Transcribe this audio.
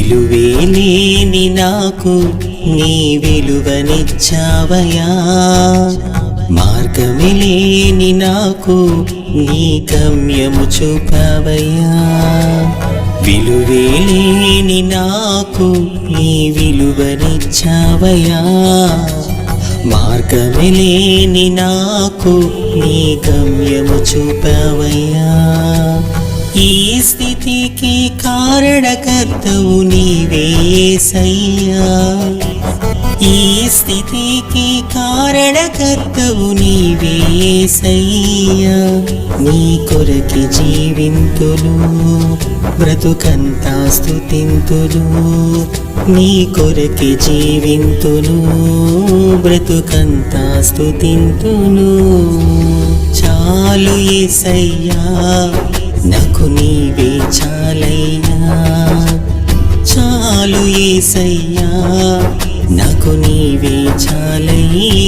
విలువే లేని నాకు నీ విలువనిచ్చావయ్యా, మార్గమే లేని నాకు నీ గమ్యము చూపావయ్యా. విలువే లేని నాకు నీ విలువనిచ్చావయ్యా, మార్గమే లేని నాకు నీ గమ్యము చూపావయ్యా. ఈ స్థితికి కారణకర్తవు నీవే యేసయ్యా, ఈ స్థితికి కారణకర్తవు నీవే యేసయ్యా. నీ కొరకి జీవింతులు బ్రతుకంతా స్తుతింతులు, నీ కొరకి జీవింతులు బ్రతుకంతా స్తుతింతులు. చాలు యేసయ్యా, నాకు నీవే చాలయ్యా, చాలు యేసయ్యా, నాకు నీవే చాలయ్యా.